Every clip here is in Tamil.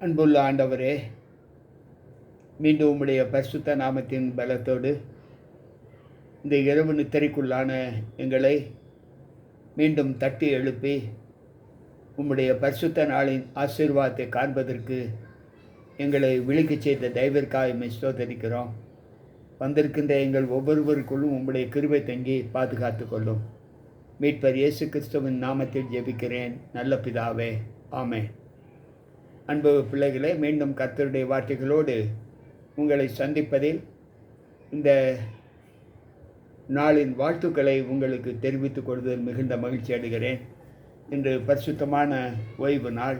அன்புள்ள ஆண்டவரே, மீண்டும் உம்முடைய பரிசுத்த நாமத்தின் பலத்தோடு இந்த இரவு நித்திரைக்குள்ளான எங்களை மீண்டும் தட்டி எழுப்பி உம்முடைய பரிசுத்த நாளின் ஆசீர்வாதத்தை காண்பதற்கு எங்களை விழிக்கச் செய்த தயவிற்காக ஸ்தோத்தரிக்கிறோம். வந்திருக்கின்ற எங்கள் ஒவ்வொருவருக்குள்ளும் உம்முடைய கிருபை தங்கி பாதுகாத்து கொள்ளும். மீட்பர் இயேசு கிறிஸ்துவின் நாமத்தில் ஜெபிக்கிறேன் நல்ல பிதாவே, ஆமென். அன்பு பிள்ளைகளே, மீண்டும் கர்த்தருடைய வார்த்தைகளோடு உங்களை சந்திப்பதில் இந்த நாளின் வாழ்த்துக்களை உங்களுக்கு தெரிவித்துக் கொள்வதில் மிகுந்த மகிழ்ச்சி அடைகிறேன். இன்று பரிசுத்தமான ஓய்வு நாள்.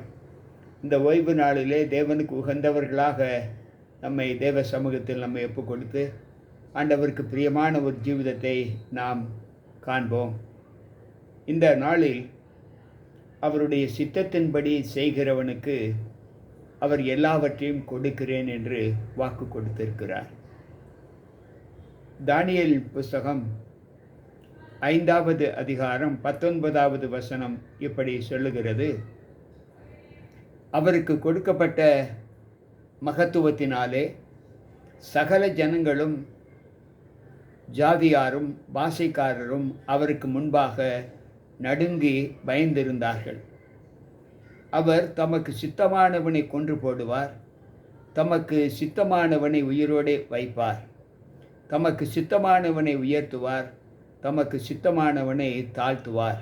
இந்த ஓய்வு நாளிலே தேவனுக்கு உகந்தவர்களாக நம்மை தேவ சமூகத்தில் நம்மை ஒப்புக் கொடுத்து ஆண்டவருக்கு பிரியமான ஒரு ஜீவிதத்தை நாம் காண்போம். இந்த நாளில் அவருடைய சித்தத்தின்படி செய்கிறவனுக்கு அவர் எல்லாவற்றையும் கொடுக்கிறேன் என்று வாக்கு கொடுத்திருக்கிறார். தானியேல் புஸ்தகம் 5வது அதிகாரம் 19வது வசனம் இப்படி சொல்லுகிறது: அவருக்கு கொடுக்கப்பட்ட மகத்துவத்தினாலே சகல ஜனங்களும் ஜாதியாரும் பாஷைக்காரரும் அவருக்கு முன்பாக நடுங்கி பயந்திருந்தார்கள். அவர் தமக்கு சித்தமானவனை கொன்று போடுவார், தமக்கு சித்தமானவனை உயிரோடே வைப்பார், தமக்கு சித்தமானவனை உயர்த்துவார், தமக்கு சித்தமானவனை தாழ்த்துவார்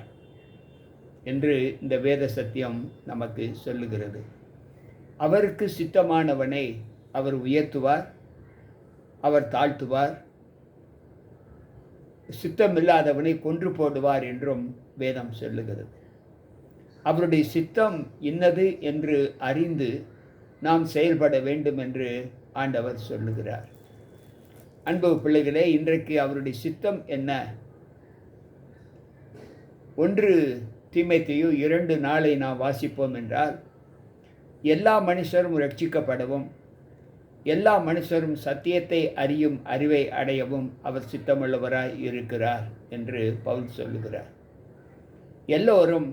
என்று இந்த வேத சத்தியம் நமக்கு சொல்லுகிறது. அவருக்கு சித்தமானவனை அவர் உயர்த்துவார், அவர் தாழ்த்துவார், சித்தமில்லாதவனை கொன்று போடுவார் என்றும் வேதம் சொல்லுகிறது. அவருடைய சித்தம் இன்னது என்று அறிந்து நாம் செயல்பட வேண்டும் என்று ஆண்டவர் சொல்லுகிறார். அன்பு பிள்ளைகளே, இன்றைக்கு அவருடைய சித்தம் என்ன? 1 தீமோத்தேயு 2:4 நாம் வாசிப்போம் என்றால், எல்லா மனுஷரும் ரட்சிக்கப்படவும் எல்லா மனுஷரும் சத்தியத்தை அறியும் அறிவை அடையவும் அவர் சித்தமுள்ளவராய் இருக்கிறார் என்று பவுல் சொல்லுகிறார். எல்லோரும்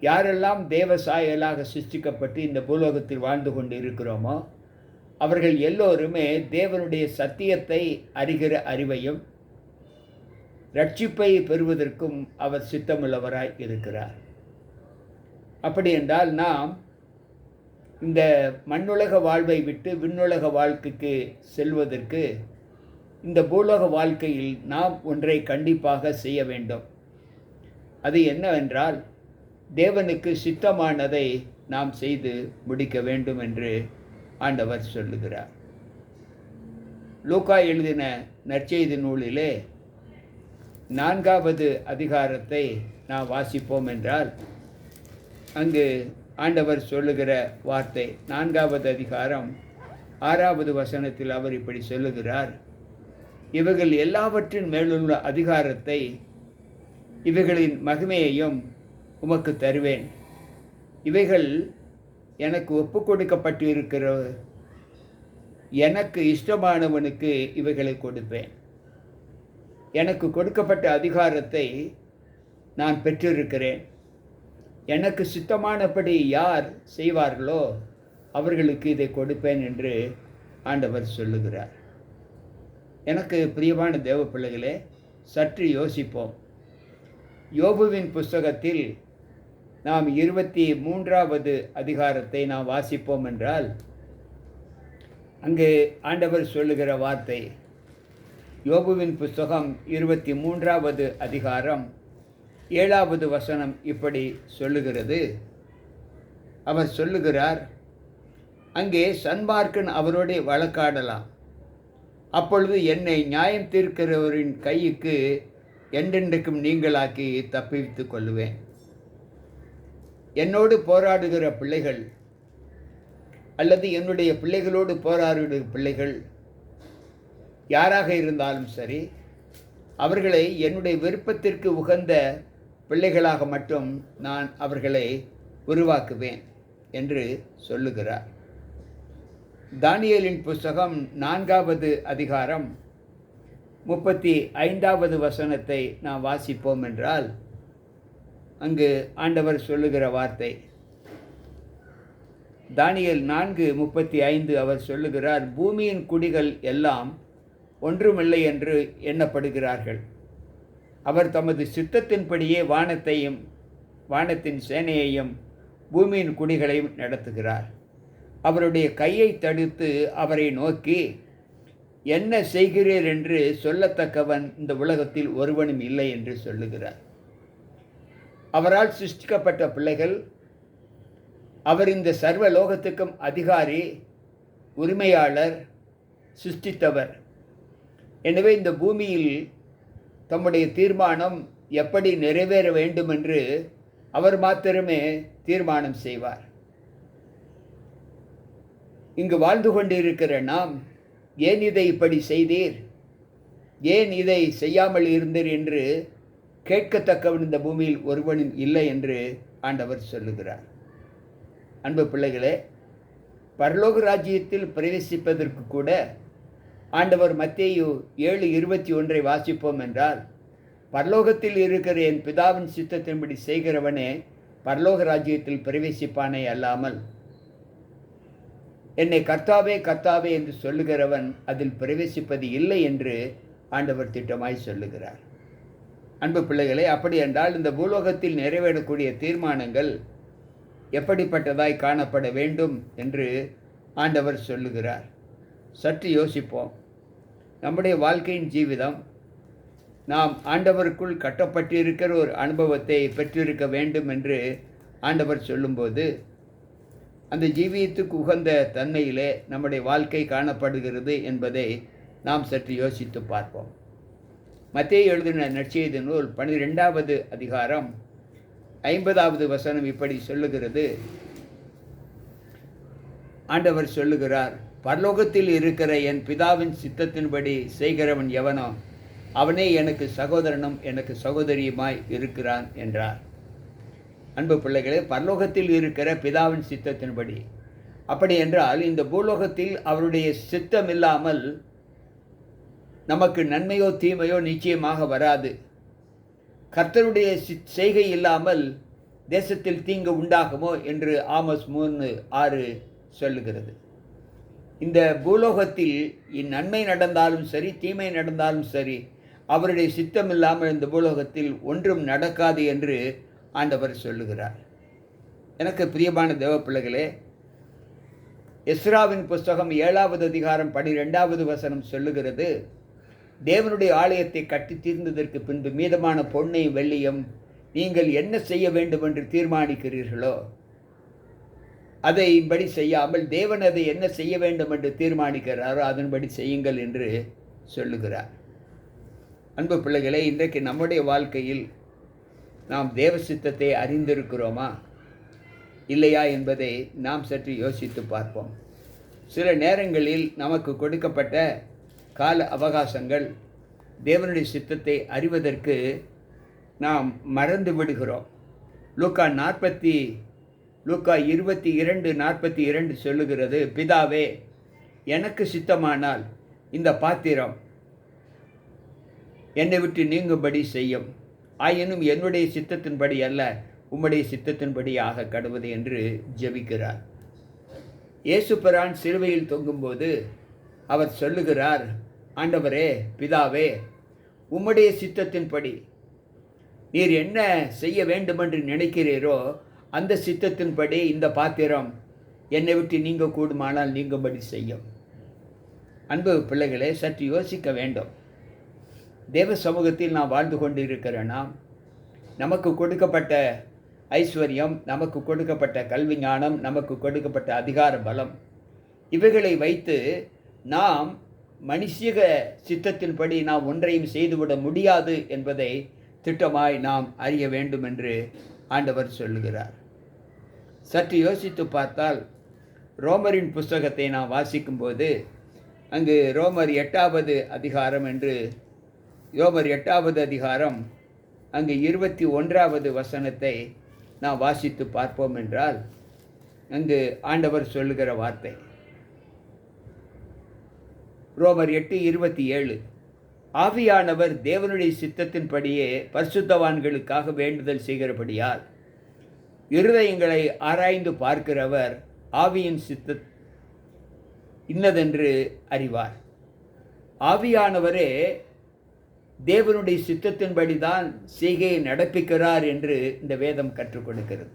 யாரெல்லாம் தேவ சாயலாக சிருஷ்டிக்கப்பட்டு இந்த பூலோகத்தில் வாழ்ந்து கொண்டு இருக்கிறோமோ அவர்கள் எல்லோருமே தேவனுடைய சத்தியத்தை அறிகிற அறிவையும் ரட்சிப்பை பெறுவதற்கும் அவர் சித்தமுள்ளவராய் இருக்கிறார். அப்படி என்றால் நாம் இந்த மண்ணுலக வாழ்வை விட்டு விண்ணுலக வாழ்க்கைக்கு செல்வதற்கு இந்த பூலோக வாழ்க்கையில் நாம் ஒன்றை கண்டிப்பாக செய்ய வேண்டும். அது என்னவென்றால், தேவனுக்கு சித்தமானதை நாம் செய்து முடிக்க வேண்டும் என்று ஆண்டவர் சொல்லுகிறார். லூக்கா எழுதின நற்செய்தி நூலிலே 4வது அதிகாரத்தை நாம் வாசிப்போம் என்றால், அங்கு ஆண்டவர் சொல்லுகிற வார்த்தை 4வது அதிகாரம் 6வது வசனத்தில் அவர் இப்படி சொல்லுகிறார்: இவைகள் எல்லாவற்றின் மேலுள்ள அதிகாரத்தை இவைகளின் மகிமையையும் உமக்கு தருவேன். இவைகள் எனக்கு ஒப்பு கொடுக்கப்பட்டு இருக்கிற எனக்கு இஷ்டமானவனுக்கு இவைகளை கொடுப்பேன். எனக்கு கொடுக்கப்பட்ட அதிகாரத்தை நான் பெற்றிருக்கிறேன். எனக்கு சித்தமானபடி யார் செய்வார்களோ அவர்களுக்கு இதை கொடுப்பேன் என்று ஆண்டவர் சொல்லுகிறார். எனக்கு பிரியமான தேவ பிள்ளைகளே, சற்று யோசிப்போம். யோபுவின் புஸ்தகத்தில் நாம் 23வது அதிகாரத்தை நாம் வாசிப்போம் என்றால், அங்கு ஆண்டவர் சொல்லுகிற வார்த்தை, யோபுவின் புஸ்தகம் 23வது அதிகாரம் 7வது வசனம் இப்படி சொல்லுகிறது. அவர் சொல்லுகிறார்: அங்கே சன்மார்க்கன் அவரோட வழக்காடலாம், அப்பொழுது என்னை நியாயம் தீர்க்கிறவரின் கைக்கு என்றென்றைக்கும் நீங்களாக்கி தப்பித்துக் கொள்ளுவேன். என்னோடு போராடுகிற பிள்ளைகள் அல்லது என்னுடைய பிள்ளைகளோடு போராடுகிற பிள்ளைகள் யாராக இருந்தாலும் சரி, அவர்களை என்னுடைய விருப்பத்திற்கு உகந்த பிள்ளைகளாக மட்டும் நான் அவர்களை உருவாக்குவேன் என்று சொல்லுகிறார். தானியேலின் புஸ்தகம் 4வது அதிகாரம் 35வது வசனத்தை நாம் வாசிப்போம் என்றால், அங்கு ஆண்டவர் சொல்லுகிற வார்த்தை, தானியேல் 4:35 அவர் சொல்லுகிறார், பூமியின் குடிகள் எல்லாம் ஒன்றுமில்லை என்று எண்ணப்படுகிறார்கள். அவர் தமது சித்தத்தின்படியே வானத்தையும் வானத்தின் சேனையையும் பூமியின் குடிகளையும் நடத்துகிறார். அவருடைய கையை தடுத்து அவரை நோக்கி, என்ன செய்கிறீர் என்று சொல்லத்தக்கவன் இந்த உலகத்தில் ஒருவனும் இல்லை என்று சொல்லுகிறார். அவரால் சிருஷ்டிக்கப்பட்ட பிள்ளைகள், அவர் இந்த சர்வ லோகத்துக்கும் அதிகாரி, உரிமையாளர், சிருஷ்டித்தவர். எனவே இந்த பூமியில் தம்முடைய தீர்மானம் எப்படி நிறைவேற வேண்டும் என்று அவர் மாத்திரமே தீர்மானம் செய்வார். இங்கு வாழ்ந்து கொண்டிருக்கிற நாம், ஏன் இதை இப்படி செய்தீர், ஏன் இதை செய்யாமல் இருந்தீர் என்று கேட்கத்தக்கவன் இந்த பூமியில் ஒருவனும் இல்லை என்று ஆண்டவர் சொல்லுகிறார். அன்பு பிள்ளைகளே, பரலோக ராஜ்யத்தில் பிரவேசிப்பதற்கு கூட ஆண்டவர் மத்தேயு 7:21 வாசிப்போம் என்றால், பரலோகத்தில் இருக்கிற என் பிதாவின் சித்தத்தின்படி செய்கிறவனே பரலோக ராஜ்யத்தில் பிரவேசிப்பானே அல்லாமல் என்னை கர்த்தாவே கர்த்தாவே என்று சொல்லுகிறவன் அதில் பிரவேசிப்பது இல்லை என்று ஆண்டவர் திட்டமாய் சொல்லுகிறார். அன்பு பிள்ளைகளே, அப்படி என்றால் இந்த பூலோகத்தில் நிறைவேறக்கூடிய தீர்மானங்கள் எப்படிப்பட்டதாய் காணப்பட வேண்டும் என்று ஆண்டவர் சொல்லுகிறார். சற்று யோசிப்போம். நம்முடைய வாழ்க்கையின் ஜீவிதம் நாம் ஆண்டவருக்குள் கட்டப்பட்டிருக்கிற ஒரு அனுபவத்தை பெற்றிருக்க வேண்டும் என்று ஆண்டவர் சொல்லும்போது, அந்த ஜீவியத்துக்கு உகந்த தன்மையிலே நம்முடைய வாழ்க்கை காணப்படுகிறது என்பதை நாம் சற்று யோசித்து பார்ப்போம். மத்தேயு எழுதின நற்செய்தி நூல் 12வது அதிகாரம் 50வது வசனம் இப்படி சொல்லுகிறது. ஆண்டவர் சொல்லுகிறார், பரலோகத்தில் இருக்கிற என் பிதாவின் சித்தத்தின்படி செய்கிறவன் எவனோ அவனே எனக்கு சகோதரனும் எனக்கு சகோதரியுமாய் இருக்கிறான் என்றார். அன்பு பிள்ளைகளே, பரலோகத்தில் இருக்கிற பிதாவின் சித்தத்தின்படி, அப்படி என்றால் இந்த பூலோகத்தில் அவருடைய சித்தம் இல்லாமல் நமக்கு நன்மையோ தீமையோ நிச்சயமாக வராது. கர்த்தருடைய செய்கை இல்லாமல் தேசத்தில் தீங்கு உண்டாகுமோ என்று ஆமோஸ் 3:6 சொல்லுகிறது. இந்த பூலோகத்தில் நன்மை நடந்தாலும் சரி, தீமை நடந்தாலும் சரி, அவருடைய சித்தம் இல்லாமல் இந்த பூலோகத்தில் ஒன்றும் நடக்காது என்று ஆண்டவர் சொல்லுகிறார். எனக்கு பிரியமான தேவ பிள்ளைகளே, எஸ்ராவின் புஸ்தகம் 7வது அதிகாரம் 12வது வசனம் சொல்லுகிறது, தேவனுடைய ஆலயத்தை கட்டி தீர்ந்ததற்கு பின்பு மீதமான பொன்னையும் வெள்ளியும் நீங்கள் என்ன செய்ய வேண்டும் என்று தீர்மானிக்கிறீர்களோ அதைபடி செய்யாமல் தேவன் அதை என்ன செய்ய வேண்டும் என்று தீர்மானிக்கிறாரோ அதன்படி செய்யுங்கள் என்று சொல்லுகிறார். அன்பு பிள்ளைகளே, இன்றைக்கு நம்முடைய வாழ்க்கையில் நாம் தேவ சித்தத்தை அறிந்திருக்கிறோமா இல்லையா என்பதை நாம் சற்று யோசித்து பார்ப்போம். சில நேரங்களில் நமக்கு கொடுக்கப்பட்ட கால அவகாசங்கள் தேவனுடைய சித்தத்தை அறிவதற்கு நாம் மறந்து விடுகிறோம். லூக்கா 22:42 சொல்லுகிறது, பிதாவே, எனக்கு சித்தமானால் இந்த பாத்திரம் என்னை விட்டு நீங்கும்படி செய்யும், ஆயினும் என்னுடைய சித்தத்தின்படி அல்ல உம்முடைய சித்தத்தின்படி ஆக கடவுது என்று ஜெபிக்கிறார். இயேசு பிரான் சிலுவையில் தொங்கும்போது அவர் சொல்லுகிறார், ஆண்டவரே, பிதாவே, உம்முடைய சித்தத்தின்படி நீர் என்ன செய்ய வேண்டுமென்று நினைக்கிறீரோ அந்த சித்தத்தின்படி இந்த பாத்திரம் என்னை விட்டு நீங்க கூடுமானால் நீங்கும்படி செய்யும். அன்பு பிள்ளைகளே, சற்று யோசிக்க வேண்டும். தேவ சமூகத்தில் நாம் வாழ்ந்து கொண்டு இருக்கிற நாம், நமக்கு கொடுக்கப்பட்ட ஐஸ்வர்யம், நமக்கு கொடுக்கப்பட்ட கல்வி ஞானம், நமக்கு கொடுக்கப்பட்ட அதிகார பலம், இவைகளை வைத்து நாம் மனுஷிக சித்தத்தின்படி நாம் ஒன்றையும் செய்துவிட முடியாது என்பதை திட்டமாய் நாம் அறிய வேண்டும் என்று ஆண்டவர் சொல்லுகிறார். சற்று யோசித்து பார்த்தால் ரோமரின் புஸ்தகத்தை நாம் வாசிக்கும்போது அங்கு ரோமர் 8வது அதிகாரம் என்று ரோமர் 8வது அதிகாரம் அங்கு 21வது வசனத்தை நாம் வாசித்து பார்ப்போம் என்றால் அங்கு ஆண்டவர் சொல்லுகிற வார்த்தை ரோமர் 8:27, ஆவியானவர் தேவனுடைய சித்தத்தின்படியே பரிசுத்தவான்களுக்காக வேண்டுதல் செய்கிறபடியால் இருதயங்களை ஆராய்ந்து பார்க்கிறவர் ஆவியின் சித்த இன்னதென்று அறிவார். ஆவியானவரே தேவனுடைய சித்தத்தின்படிதான் செய்கையை நடப்பிக்கிறார் என்று இந்த வேதம் கற்றுக் கொடுக்கிறது.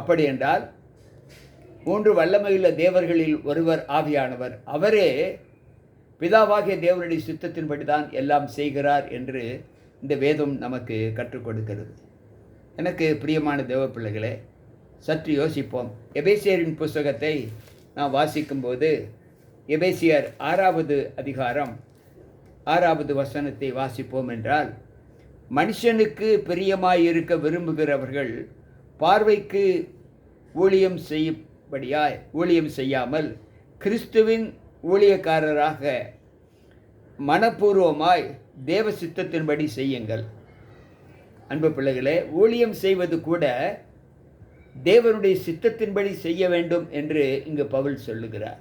அப்படி என்றால் 3 வல்லமையுள்ள தேவர்களில் ஒருவர் ஆவியானவர். அவரே பிதாவாகிய தேவனுடைய சித்தத்தின்படிதான் எல்லாம் செய்கிறார் என்று இந்த வேதம் நமக்கு கற்றுக் கொடுக்கிறது. எனக்கு பிரியமான தேவ பிள்ளைகளே, சற்று யோசிப்போம். எபேசியரின் புஸ்தகத்தை நாம் வாசிக்கும்போது எபேசியர் 6வது அதிகாரம் 6வது வசனத்தை வாசிப்போம் என்றால், மனுஷனுக்கு பிரியமாயிருக்க விரும்புகிறவர்கள் பார்வைக்கு ஊழியம் செய்யாமல் கிறிஸ்துவின் ஊழியக்காரராக மனப்பூர்வமாய் தேவ சித்தத்தின்படி செய்யுங்கள். அன்பு பிள்ளைகளே, ஊழியம் செய்வது கூட தேவனுடைய சித்தத்தின்படி செய்ய வேண்டும் என்று இங்கு பவுல் சொல்லுகிறார்.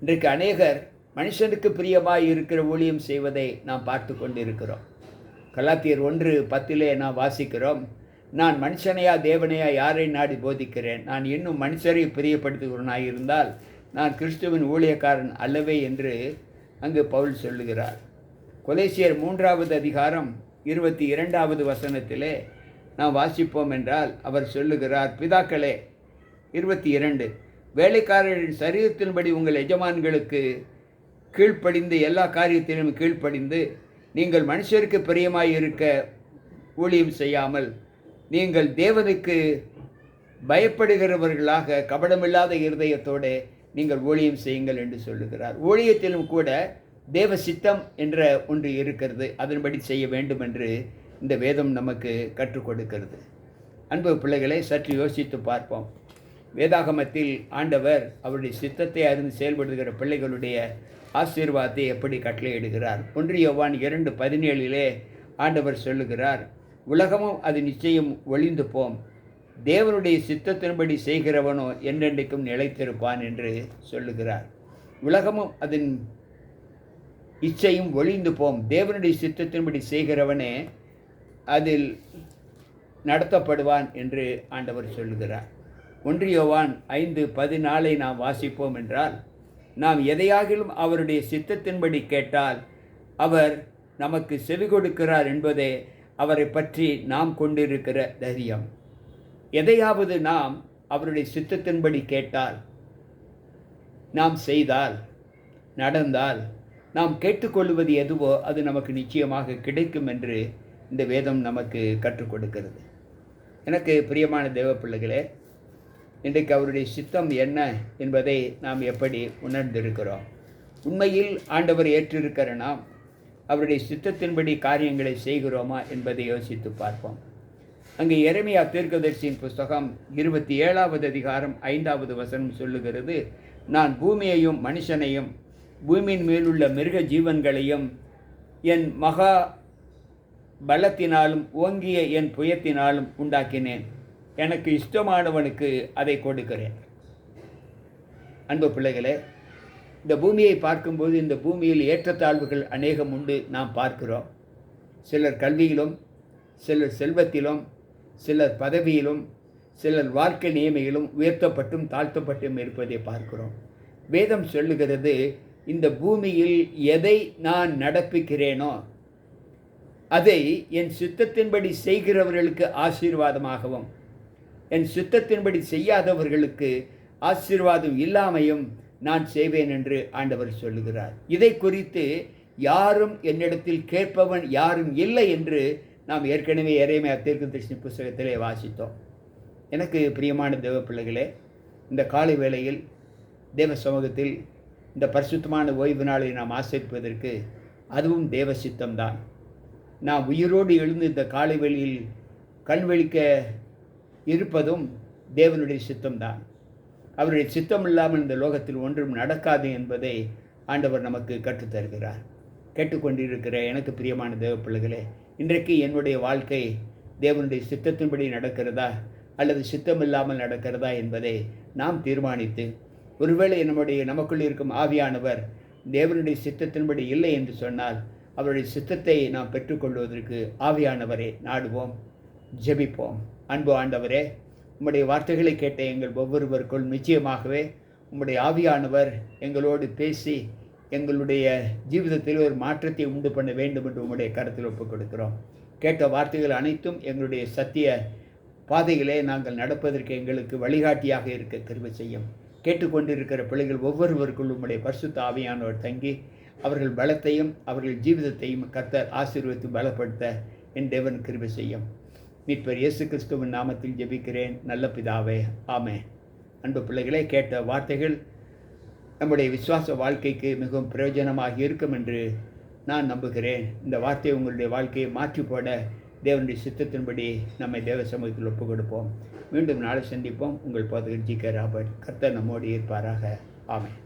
இன்றைக்கு அநேகர் மனுஷனுக்கு பிரியமாய் இருக்கிற ஊழியம் செய்வதை நாம் பார்த்து கொண்டிருக்கிறோம். கலாத்தியர் 1:10 நாம் வாசிக்கிறோம், நான் மனுஷனையா தேவனையா யாரை நாடி போதிக்கிறேன், நான் இன்னும் மனுஷரை பிரியப்படுத்துகிறவனாய் இருந்தால் நான் கிறிஸ்துவின் ஊழியக்காரன் அல்லவே என்று அங்கு பவுல் சொல்லுகிறார். கொலேசியர் 3வது அதிகாரம் 22வது வசனத்திலே நாம் வாசிப்போம் என்றால் அவர் சொல்லுகிறார், பிதாக்களே 22 வேலைக்காரரின் சரீரத்தின்படி உங்கள் எஜமான்களுக்கு கீழ்ப்படிந்து எல்லா காரியத்திலும் கீழ்ப்படிந்து நீங்கள் மனுஷருக்கு பிரியமாய் இருக்க ஊழியம் செய்யாமல் நீங்கள் தேவனுக்கு பயப்படுகிறவர்களாக கபடமில்லாத இருதயத்தோடு நீங்கள் ஊழியம் செய்யுங்கள் என்று சொல்லுகிறார். ஊழியத்திலும் கூட தேவ சித்தம் என்ற ஒன்று இருக்கிறது, அதன்படி செய்ய வேண்டும் என்று இந்த வேதம் நமக்கு கற்றுக் கொடுக்கிறது. அன்பு பிள்ளைகளை, சற்று யோசித்து பார்ப்போம். வேதாகமத்தில் ஆண்டவர் அவருடைய சித்தத்தை அறிந்து செயல்படுகிற பிள்ளைகளுடைய ஆசீர்வாதத்தை எப்படி கட்டளையிடுகிறார். 1 யோவான் 2:17 ஆண்டவர் சொல்லுகிறார், உலகமும் அது நிச்சயம் ஒளிந்து போம், தேவனுடைய சித்தத்தின்படி செய்கிறவனோ என்றென்றைக்கும் நிலைத்திருப்பான் என்று சொல்லுகிறார். உலகமும் அதன் இச்சையும் ஒளிந்து போம், தேவனுடைய சித்தத்தின்படி செய்கிறவனே அதில் நடத்தப்படுவான் என்று ஆண்டவர் சொல்லுகிறார். 1 யோவான் 5:14 நாம் வாசிப்போம் என்றால், நாம் எதையாகிலும் அவருடைய சித்தத்தின்படி கேட்டால் அவர் நமக்கு செவி கொடுக்கிறார் என்பதே அவரை பற்றி நாம் கொண்டிருக்கிற தைரியம். எதையாவது நாம் அவருடைய சித்தத்தின்படி கேட்டால், நாம் செய்தால், நடந்தால், நாம் கேட்டுக்கொள்வது எதுவோ அது நமக்கு நிச்சயமாக கிடைக்கும் என்று இந்த வேதம் நமக்கு கற்றுக் கொடுக்கிறது. எனக்கு பிரியமான தேவ பிள்ளைகளே, இன்றைக்கு அவருடைய சித்தம் என்ன என்பதை நாம் எப்படி உணர்ந்திருக்கிறோம்? உண்மையில் ஆண்டவர் ஏற்றிருக்கிற நாம் அவருடைய சித்தத்தின்படி காரியங்களை செய்கிறோமா என்பதை யோசித்து பார்ப்போம். அங்கே எரேமியா தீர்க்கதரிசியின் புஸ்தகம் 27வது அதிகாரம் 5வது வசனம் சொல்லுகிறது, நான் பூமியையும் மனுஷனையும் பூமியின் மேலுள்ள மிருக ஜீவன்களையும் என் மகா பலத்தினாலும் ஓங்கிய என் புயத்தினாலும் உண்டாக்கினேன், எனக்கு இஷ்டமானவனுக்கு அதை கொடுக்கிறேன். அன்பு பிள்ளைகளே, இந்த பூமியை பார்க்கும்போது இந்த பூமியில் ஏற்றத்தாழ்வுகள் அநேகம் உண்டு நாம் பார்க்கிறோம். சிலர் கல்வியிலும், சிலர் செல்வத்திலும், சிலர் பதவியிலும், சிலர் வாழ்க்கை நியமையிலும் உயர்த்தப்பட்டும் தாழ்த்தப்பட்டும் இருப்பதை பார்க்கிறோம். வேதம் சொல்லுகிறது, இந்த பூமியில் எதை நான் நடப்பிக்கிறேனோ அதை என் சித்தத்தின்படி செய்கிறவர்களுக்கு ஆசீர்வாதமாகவும் என் சித்தத்தின்படி செய்யாதவர்களுக்கு ஆசீர்வாதம் இல்லாமையும் நான் செய்வேன் என்று ஆண்டவர் சொல்லுகிறார். இதை குறித்து யாரும் என்னிடத்தில் கேட்பவன் யாரும் இல்லை என்று நாம் ஏற்கனவே எரேமியா தீர்க்கதரிசி புஸ்தகத்திலே வாசித்தோம். எனக்கு பிரியமான தேவ பிள்ளைகளே, இந்த காலை வேளையில் தேவ சமூகத்தில் இந்த பரிசுத்தமான ஓய்வு நாளை நாம் ஆசரிப்பதற்கு அதுவும் தேவ சித்தம்தான். நாம் உயிரோடு எழுந்து இந்த காலை வேளையில் கண் விழிக்க இருப்பதும் தேவனுடைய சித்தம்தான். அவருடைய சித்தம் இல்லாமல் இந்த லோகத்தில் ஒன்றும் நடக்காது என்பதை ஆண்டவர் நமக்கு கற்றுத்தருகிறார். கேட்டுக்கொண்டிருக்கிற எனக்கு பிரியமான தேவ பிள்ளைகளே, இன்றைக்கு என்னுடைய வாழ்க்கை தேவனுடைய சித்தத்தின்படி நடக்கிறதா அல்லது சித்தம் இல்லாமல் நடக்கிறதா என்பதை நாம் தீர்மானித்து, ஒருவேளை நமக்குள் இருக்கும் ஆவியானவர் தேவனுடைய சித்தத்தின்படி இல்லை என்று சொன்னால் அவருடைய சித்தத்தை நாம் பெற்றுக்கொள்வதற்கு ஆவியானவரை நாடுவோம், ஜெபிப்போம். அன்பு ஆண்டவரே, உம்முடைய வார்த்தைகளை கேட்ட எங்கள் ஒவ்வொருவருக்குள் நிச்சயமாகவே உம்முடைய ஆவியானவர் எங்களோடு பேசி எங்களுடைய ஜீவிதத்தில் ஒரு மாற்றத்தை உண்டு பண்ண வேண்டும் என்று உம்முடைய கருத்தில் ஒப்புக் கொடுக்கிறோம். கேட்ட வார்த்தைகள் அனைத்தும் எங்களுடைய சத்திய பாதைகளே நாங்கள் நடப்பதற்கு எங்களுக்கு வழிகாட்டியாக இருக்க கிருபை செய்யும். கேட்டுக்கொண்டிருக்கிற பிள்ளைகள் ஒவ்வொருவருக்குள் உம்முடைய பரிசுத்த ஆவியானவர் தங்கி அவர்கள் பலத்தையும் அவர்கள் ஜீவிதத்தையும் கர்த்தர் ஆசீர்வதித்து பலப்படுத்த என் தேவன் கிருபை செய்யும். மீட்பர் இயேசு கிறிஸ்துவின் நாமத்தில் ஜெபிக்கிறேன் நல்ல பிதாவே, ஆமென். அன்பு பிள்ளைகளே, கேட்ட வார்த்தைகள் நம்முடைய விசுவாச வாழ்க்கைக்கு மிகவும் பிரயோஜனமாக இருக்கும் என்று நான் நம்புகிறேன். இந்த வார்த்தை உங்களுடைய வாழ்க்கையை மாற்றி போட தேவனுடைய சித்தத்தின்படி நம்மை தேவ சமூகத்தில் ஒப்புக் கொடுப்போம். மீண்டும் நாளை சந்திப்போம். உங்கள் போதகர் ஜி.கே. ராபர்ட். கர்த்தர் நம்மோடு இருப்பாராக. ஆமென்.